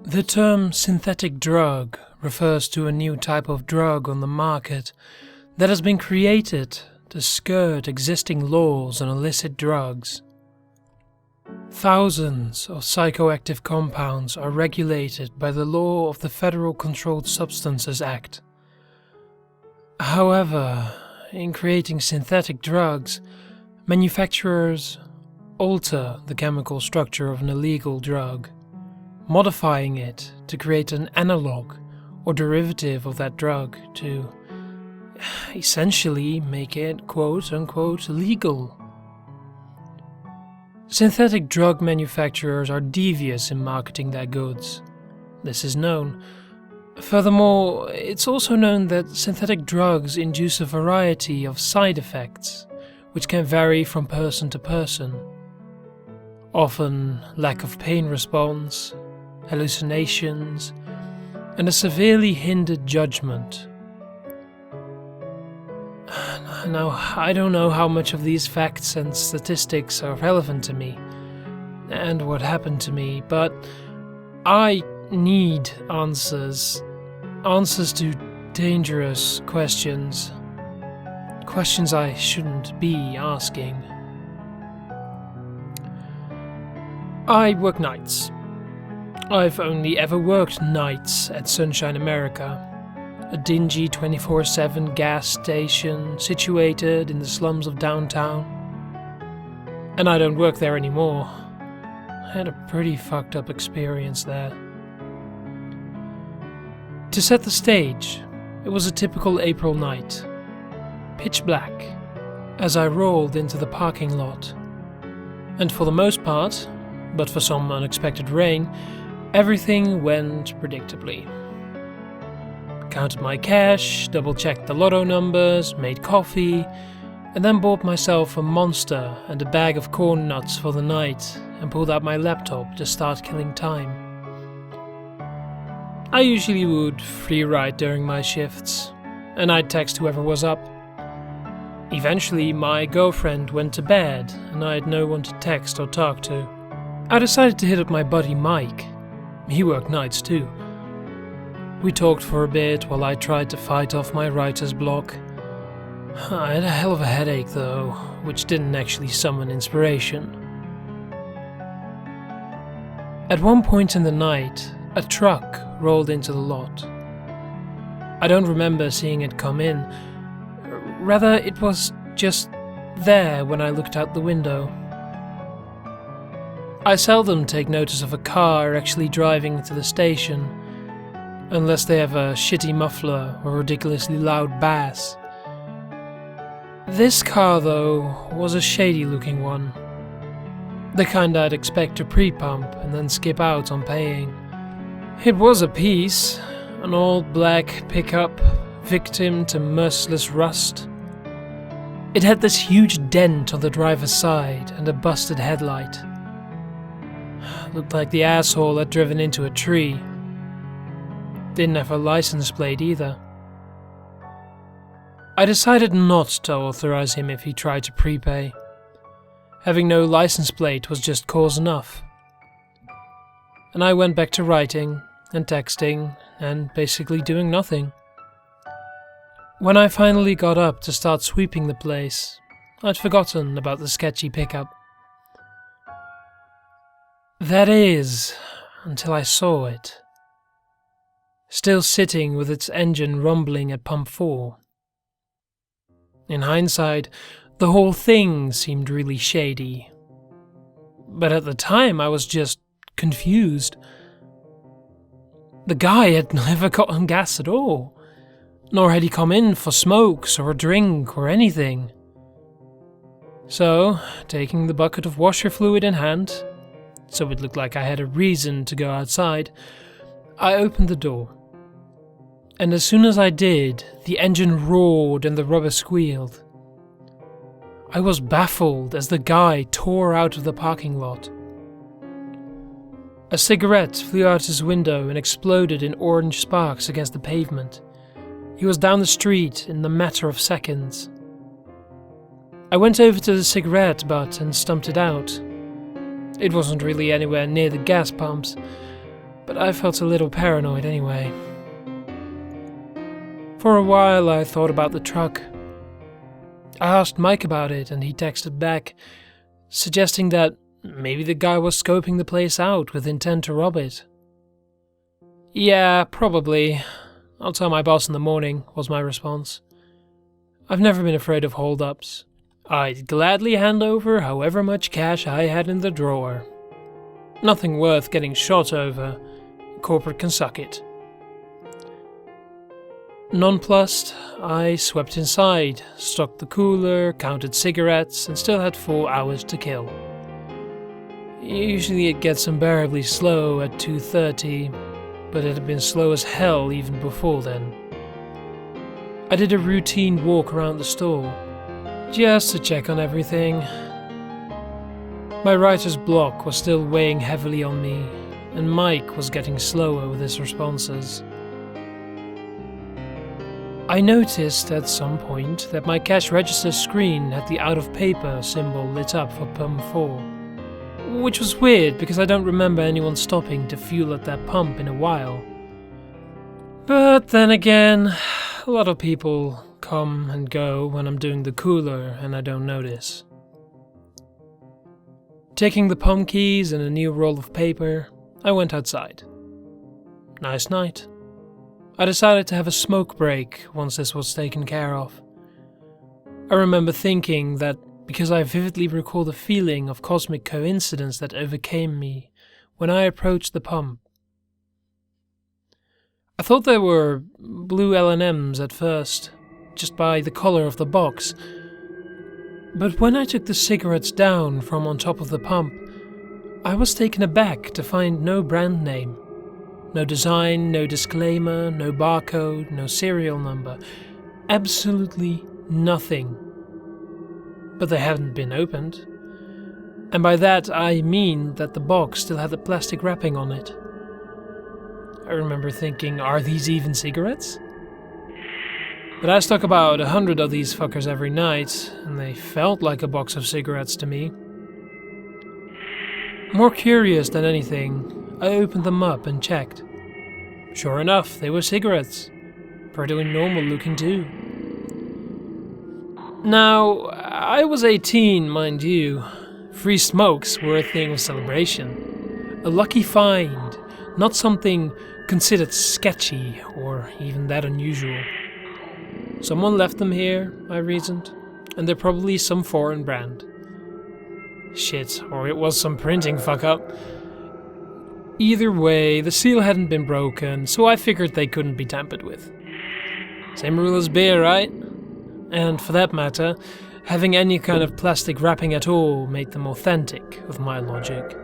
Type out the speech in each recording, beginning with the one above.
The term synthetic drug refers to a new type of drug on the market that has been created to skirt existing laws on illicit drugs. Thousands of psychoactive compounds are regulated by the law of the Federal Controlled Substances Act. However, in creating synthetic drugs, manufacturers alter the chemical structure of an illegal drug, modifying it to create an analog or derivative of that drug to essentially make it quote-unquote legal. Synthetic drug manufacturers are devious in marketing their goods. This is known. Furthermore, it's also known that synthetic drugs induce a variety of side effects, which can vary from person to person. Often lack of pain response, hallucinations, and a severely hindered judgment. Now, I don't know how much of these facts and statistics are relevant to me, and what happened to me, but I need answers. Answers to dangerous questions. Questions I shouldn't be asking. I work nights. I've only ever worked nights at Sunshine America, a dingy 24/7 gas station situated in the slums of downtown. And I don't work there anymore. I had a pretty fucked up experience there. To set the stage, it was a typical April night, pitch black, as I rolled into the parking lot. And for the most part, but for some unexpected rain, everything went predictably. Counted my cash, double-checked the lotto numbers, made coffee, and then bought myself a Monster and a bag of corn nuts for the night and pulled out my laptop to start killing time. I usually would free write during my shifts, and I'd text whoever was up. Eventually, my girlfriend went to bed, and I had no one to text or talk to. I decided to hit up my buddy Mike. He worked nights too. We talked for a bit while I tried to fight off my writer's block. I had a hell of a headache though, which didn't actually summon inspiration. At one point in the night, a truck rolled into the lot. I don't remember seeing it come in. Rather, it was just there when I looked out the window. I seldom take notice of a car actually driving into the station, unless they have a shitty muffler or ridiculously loud bass. This car, though, was a shady-looking one. The kind I'd expect to pre-pump and then skip out on paying. It was a piece, an all-black pickup, victim to merciless rust. It had this huge dent on the driver's side and a busted headlight. Looked like the asshole had driven into a tree. Didn't have a license plate either. I decided not to authorize him if he tried to prepay. Having no license plate was just cause enough. And I went back to writing and texting and basically doing nothing. When I finally got up to start sweeping the place, I'd forgotten about the sketchy pickup. That is, until I saw it. Still sitting with its engine rumbling at pump 4. In hindsight, the whole thing seemed really shady. But at the time I was just confused. The guy had never gotten gas at all, nor had he come in for smokes or a drink or anything. So, taking the bucket of washer fluid in hand, so it looked like I had a reason to go outside, I opened the door. And as soon as I did, the engine roared and the rubber squealed. I was baffled as the guy tore out of the parking lot. A cigarette flew out his window and exploded in orange sparks against the pavement. He was down the street in the matter of seconds. I went over to the cigarette butt and stumped it out. It wasn't really anywhere near the gas pumps, but I felt a little paranoid anyway. For a while I thought about the truck. I asked Mike about it and he texted back, suggesting that maybe the guy was scoping the place out with intent to rob it. Yeah, probably. I'll tell my boss in the morning, was my response. I've never been afraid of hold-ups. I'd gladly hand over however much cash I had in the drawer. Nothing worth getting shot over. Corporate can suck it. Nonplussed, I swept inside, stocked the cooler, counted cigarettes, and still had 4 hours to kill. Usually it gets unbearably slow at 2:30, but it had been slow as hell even before then. I did a routine walk around the store, just to check on everything. My writer's block was still weighing heavily on me, and Mike was getting slower with his responses. I noticed at some point that my cash register screen had the out of paper symbol lit up for pump 4, which was weird because I don't remember anyone stopping to fuel at that pump in a while. But then again, a lot of people come and go when I'm doing the cooler and I don't notice. Taking the pump keys and a new roll of paper, I went outside. Nice night. I decided to have a smoke break once this was taken care of. I remember thinking that because I vividly recall the feeling of cosmic coincidence that overcame me when I approached the pump. I thought they were blue L&Ms at first, just by the color of the box. But when I took the cigarettes down from on top of the pump, I was taken aback to find no brand name. No design, no disclaimer, no barcode, no serial number. Absolutely nothing. But they hadn't been opened. And by that I mean that the box still had the plastic wrapping on it. I remember thinking, are these even cigarettes? But I stuck about 100 of these fuckers every night, and they felt like a box of cigarettes to me. More curious than anything, I opened them up and checked. Sure enough, they were cigarettes. Pretty normal looking too. Now, I was 18, mind you. Free smokes were a thing of celebration. A lucky find, not something considered sketchy or even that unusual. Someone left them here, I reasoned, and they're probably some foreign brand. Shit, or it was some printing fuck-up. Either way, the seal hadn't been broken, so I figured they couldn't be tampered with. Same rule as beer, right? And for that matter, having any kind of plastic wrapping at all made them authentic, with my logic.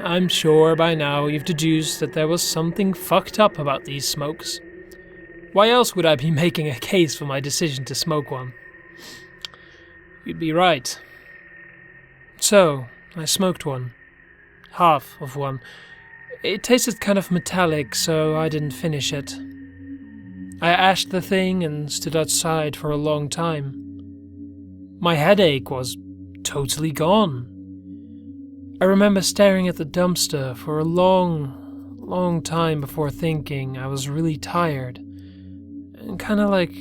I'm sure by now you've deduced that there was something fucked up about these smokes. Why else would I be making a case for my decision to smoke one? You'd be right. So, I smoked one. Half of one. It tasted kind of metallic, so I didn't finish it. I ashed the thing and stood outside for a long time. My headache was totally gone. I remember staring at the dumpster for a long time before thinking I was really tired, and kinda like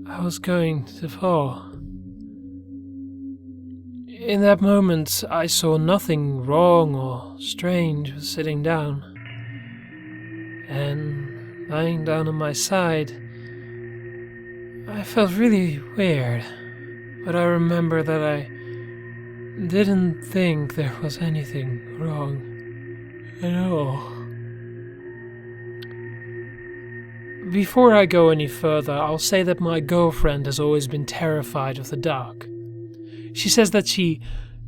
I was going to fall. In that moment, I saw nothing wrong or strange with sitting down. And lying down on my side, I felt really weird, but I remember that I didn't think there was anything wrong at all. Before I go any further, I'll say that my girlfriend has always been terrified of the dark. She says that she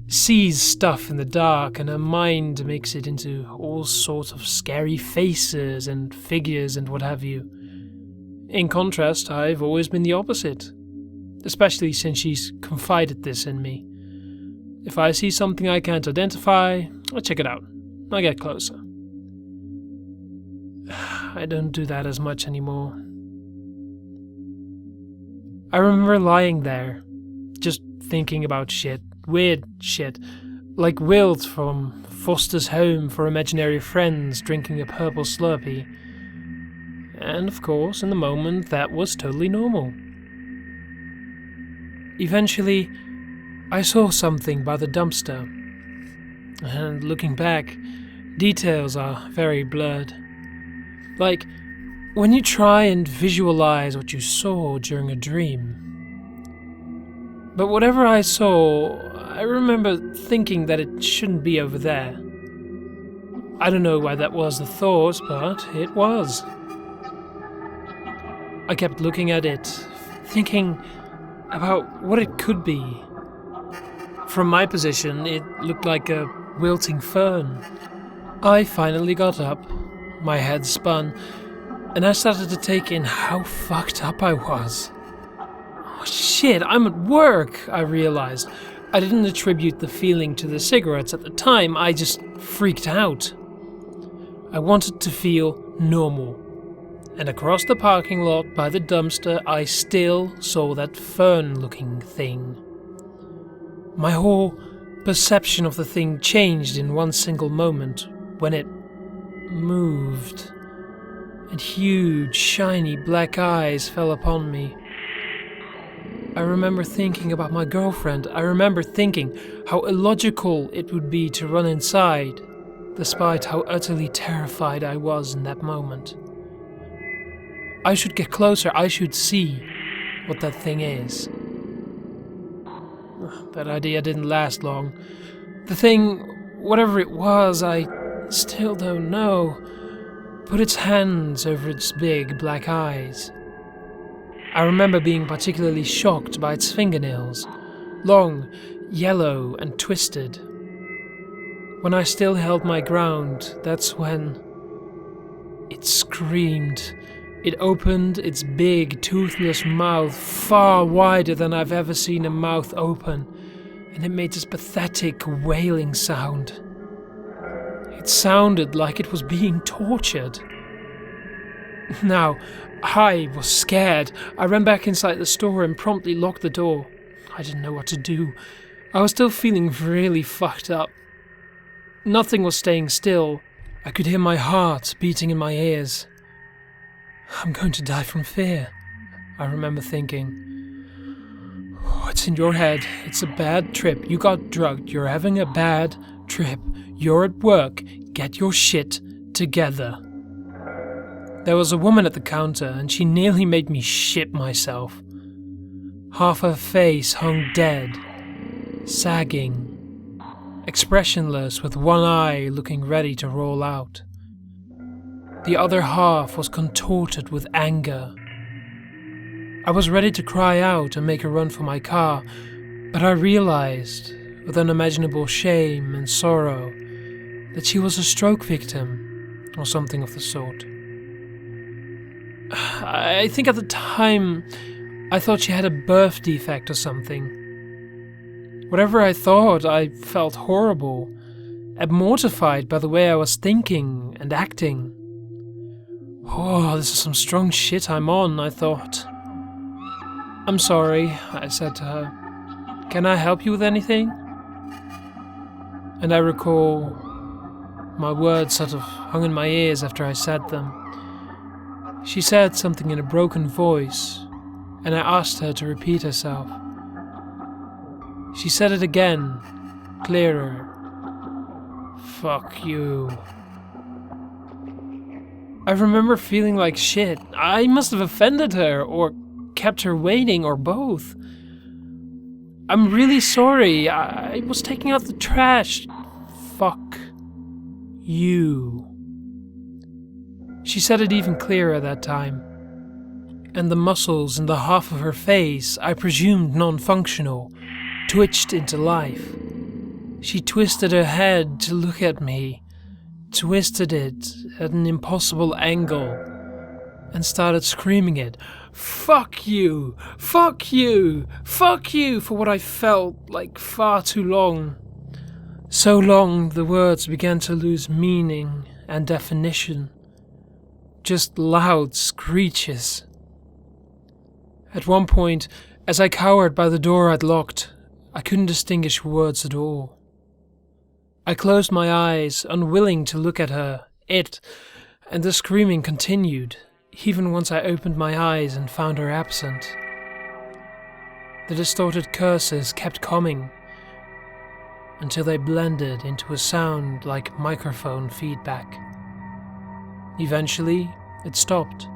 sees stuff in the dark and her mind makes it into all sorts of scary faces and figures and what have you. In contrast, I've always been the opposite, especially since she's confided this in me. If I see something I can't identify, I check it out. I get closer. I don't do that as much anymore. I remember lying there, just thinking about shit, weird shit, like Wilt from Foster's Home for Imaginary Friends drinking a purple Slurpee. And of course, in the moment, that was totally normal. Eventually, I saw something by the dumpster, and looking back, details are very blurred. Like when you try and visualize what you saw during a dream. But whatever I saw, I remember thinking that it shouldn't be over there. I don't know why that was the thought, but it was. I kept looking at it, thinking about what it could be. From my position, it looked like a wilting fern. I finally got up, my head spun, and I started to take in how fucked up I was. Oh shit, I'm at work, I realized. I didn't attribute the feeling to the cigarettes at the time, I just freaked out. I wanted to feel normal. And across the parking lot by the dumpster, I still saw that fern-looking thing. My whole perception of the thing changed in one single moment when it moved, and huge, shiny black eyes fell upon me. I remember thinking about my girlfriend. I remember thinking how illogical it would be to run inside, despite how utterly terrified I was in that moment. I should get closer, I should see what that thing is. That idea didn't last long. The thing, whatever it was, I still don't know, put its hands over its big black eyes. I remember being particularly shocked by its fingernails, long, yellow and twisted. When I still held my ground, that's when it screamed. It opened its big, toothless mouth far wider than I've ever seen a mouth open, and it made this pathetic wailing sound. It sounded like it was being tortured. Now, I was scared. I ran back inside the store and promptly locked the door. I didn't know what to do. I was still feeling really fucked up. Nothing was staying still. I could hear my heart beating in my ears. I'm going to die from fear, I remember thinking. Oh, it's in your head. It's a bad trip. You got drugged. You're having a bad trip. You're at work. Get your shit together. There was a woman at the counter, and she nearly made me shit myself. Half her face hung dead, sagging, expressionless with one eye looking ready to roll out. The other half was contorted with anger. I was ready to cry out and make a run for my car, but I realized, with unimaginable shame and sorrow, that she was a stroke victim, or something of the sort. I think at the time, I thought she had a birth defect or something. Whatever I thought, I felt horrible, and mortified by the way I was thinking and acting. Oh, this is some strong shit I'm on, I thought. I'm sorry, I said to her. Can I help you with anything? And I recall my words sort of hung in my ears after I said them. She said something in a broken voice, and I asked her to repeat herself. She said it again, clearer. Fuck you. I remember feeling like shit. I must have offended her, or kept her waiting, or both. I'm really sorry. I was taking out the trash. Fuck you. She said it even clearer that time. And the muscles in the half of her face, I presumed non-functional, twitched into life. She twisted her head to look at me, twisted it at an impossible angle, and started screaming it, "Fuck you! Fuck you! Fuck you!" for what I felt like far too long. So long the words began to lose meaning and definition. Just loud screeches. At one point, as I cowered by the door I'd locked, I couldn't distinguish words at all. I closed my eyes, unwilling to look at her, and the screaming continued, even once I opened my eyes and found her absent. The distorted curses kept coming, until they blended into a sound like microphone feedback. Eventually, it stopped,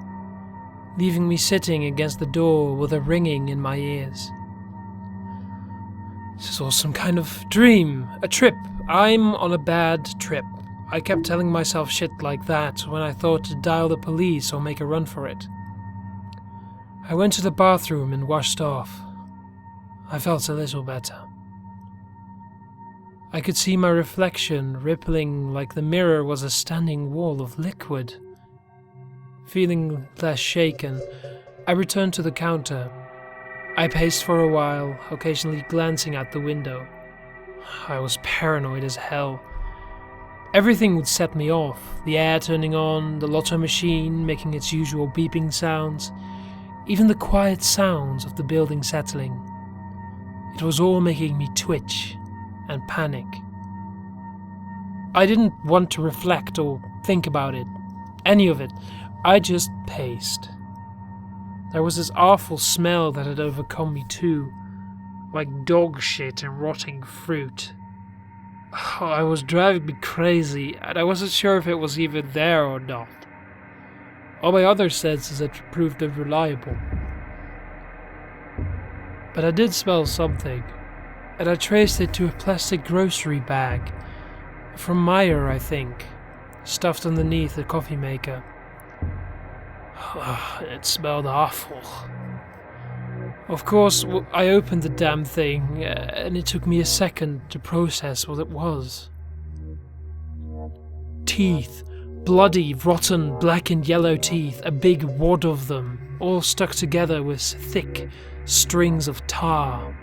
leaving me sitting against the door with a ringing in my ears. This is all some kind of dream, a trip. I'm on a bad trip. I kept telling myself shit like that when I thought to dial the police or make a run for it. I went to the bathroom and washed off. I felt a little better. I could see my reflection rippling like the mirror was a standing wall of liquid. Feeling less shaken, I returned to the counter. I paced for a while, occasionally glancing out the window. I was paranoid as hell. Everything would set me off, the air turning on, the lotto machine making its usual beeping sounds, even the quiet sounds of the building settling. It was all making me twitch and panic. I didn't want to reflect or think about it, any of it. I just paced. There was this awful smell that had overcome me too, like dog shit and rotting fruit. Oh, I was driving me crazy, and I wasn't sure if it was even there or not. All my other senses had proved unreliable. But I did smell something, and I traced it to a plastic grocery bag, from Meyer, I think, stuffed underneath a coffee maker. It smelled awful. Of course, I opened the damn thing, and it took me a second to process what it was. Teeth. Bloody, rotten, black and yellow teeth, a big wad of them, all stuck together with thick strings of tar.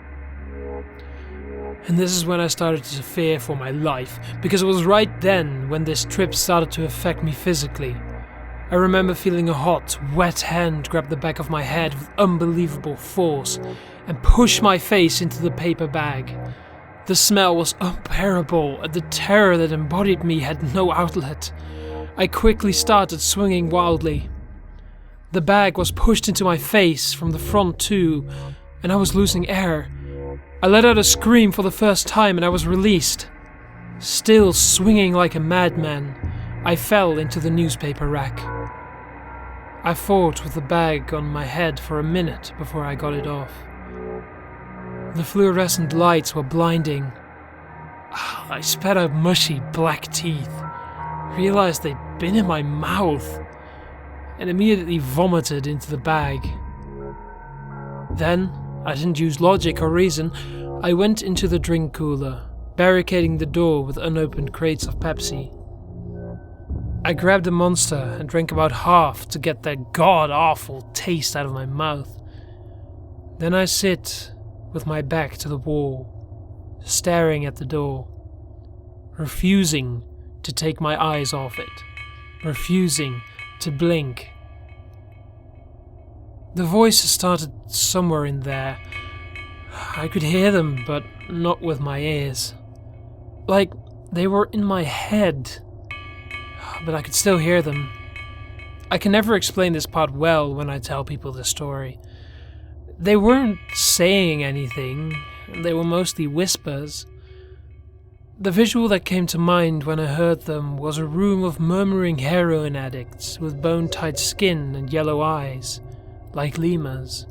And this is when I started to fear for my life, because it was right then when this trip started to affect me physically. I remember feeling a hot, wet hand grab the back of my head with unbelievable force and push my face into the paper bag. The smell was unbearable, and the terror that embodied me had no outlet. I quickly started swinging wildly. The bag was pushed into my face from the front too, and I was losing air. I let out a scream for the first time and I was released. Still swinging like a madman, I fell into the newspaper rack. I fought with the bag on my head for a minute before I got it off. The fluorescent lights were blinding. I spat out mushy black teeth, realized they'd been in my mouth, and immediately vomited into the bag. Then, I didn't use logic or reason, I went into the drink cooler, barricading the door with unopened crates of Pepsi. I grabbed a Monster and drank about half to get that god-awful taste out of my mouth. Then I sit with my back to the wall, staring at the door, refusing to take my eyes off it, refusing to blink. The voices started somewhere in there. I could hear them, but not with my ears. Like they were in my head, but I could still hear them. I can never explain this part well when I tell people the story. They weren't saying anything, they were mostly whispers. The visual that came to mind when I heard them was a room of murmuring heroin addicts with bone-tight skin and yellow eyes, like lemurs.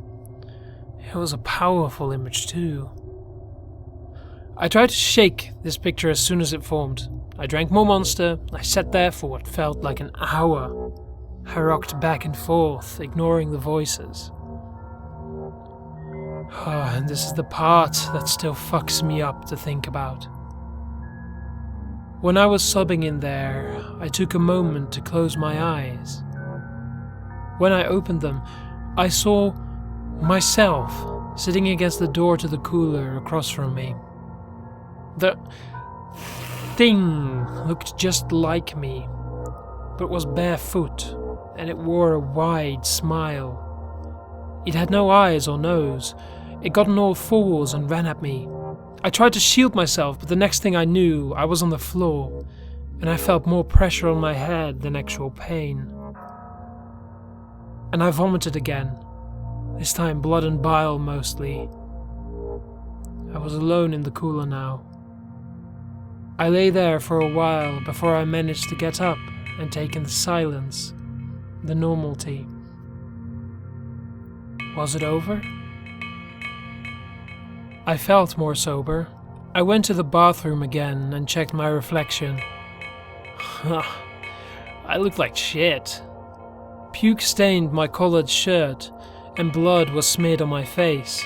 It was a powerful image too. I tried to shake this picture as soon as it formed. I drank more Monster. I sat there for what felt like an hour. I rocked back and forth, ignoring the voices. And this is the part that still fucks me up to think about. When I was sobbing in there, I took a moment to close my eyes. When I opened them, I saw myself sitting against the door to the cooler across from me. The thing looked just like me, but was barefoot, and it wore a wide smile. It had no eyes or nose. It got on all fours and ran at me. I tried to shield myself, but the next thing I knew, I was on the floor, and I felt more pressure on my head than actual pain. And I vomited again, this time blood and bile mostly. I was alone in the cooler now. I lay there for a while before I managed to get up and take in the silence, the normality. Was it over? I felt more sober. I went to the bathroom again and checked my reflection. I looked like shit. Puke stained my collared shirt, and blood was smeared on my face.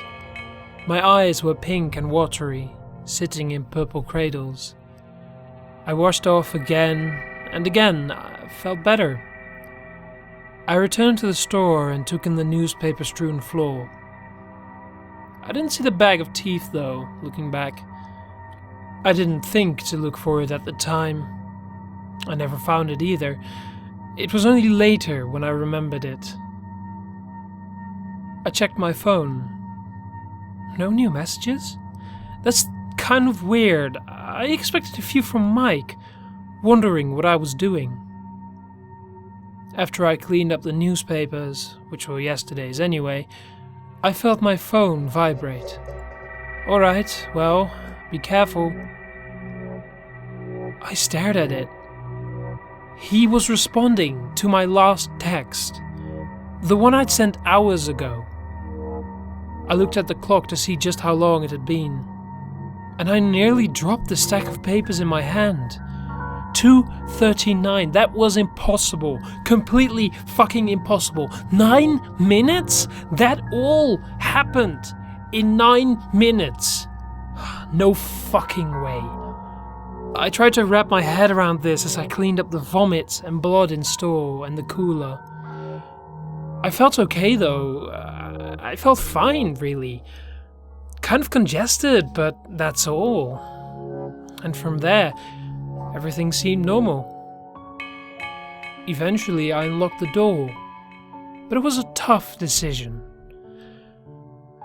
My eyes were pink and watery, sitting in purple cradles. I washed off again, and again I felt better. I returned to the store and took in the newspaper-strewn floor. I didn't see the bag of teeth though, looking back. I didn't think to look for it at the time. I never found it either. It was only later when I remembered it. I checked my phone. No new messages? That's kind of weird. I expected a few from Mike, wondering what I was doing. After I cleaned up the newspapers, which were yesterday's anyway, I felt my phone vibrate. Alright, well, be careful. I stared at it. He was responding to my last text, the one I'd sent hours ago. I looked at the clock to see just how long it had been, and I nearly dropped the stack of papers in my hand. 2:39, that was impossible. Completely fucking impossible. 9 minutes? That all happened in 9 minutes. No fucking way. I tried to wrap my head around this as I cleaned up the vomit and blood in store and the cooler. I felt okay though. I felt fine, really. Kind of congested, but that's all. And from there, everything seemed normal. Eventually, I unlocked the door, but it was a tough decision.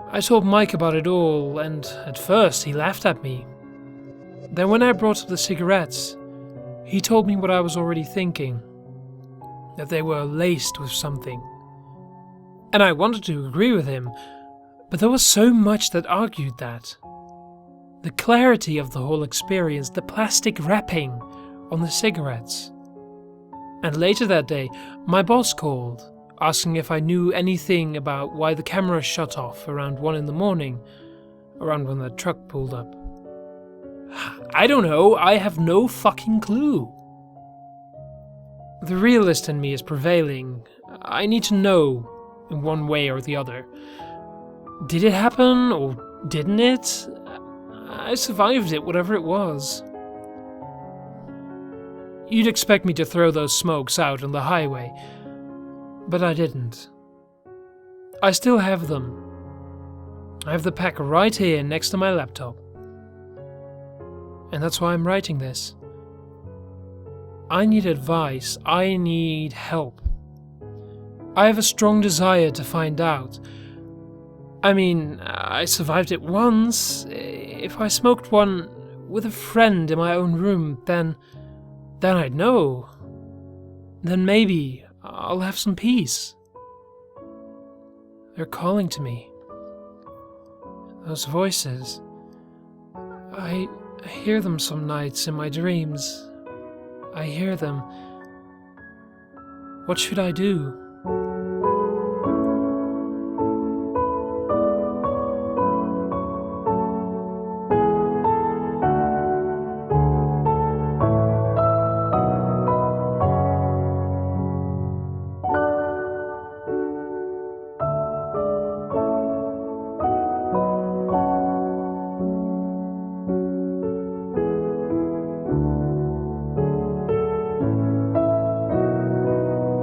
I told Mike about it all, and at first he laughed at me. Then when I brought up the cigarettes, he told me what I was already thinking, that they were laced with something. And I wanted to agree with him, but there was so much that argued that. The clarity of the whole experience, the plastic wrapping on the cigarettes. And later that day, my boss called, asking if I knew anything about why the camera shut off around 1 a.m, around when the truck pulled up. I don't know, I have no fucking clue. The realist in me is prevailing. I need to know, in one way or the other. Did it happen, or didn't it? I survived it, whatever it was. You'd expect me to throw those smokes out on the highway, but I didn't. I still have them. I have the pack right here next to my laptop. And that's why I'm writing this. I need advice. I need help. I have a strong desire to find out. I mean, I survived it once. If I smoked one with a friend in my own room, then I'd know. Then maybe I'll have some peace. They're calling to me. Those voices. I hear them some nights in my dreams. I hear them. What should I do?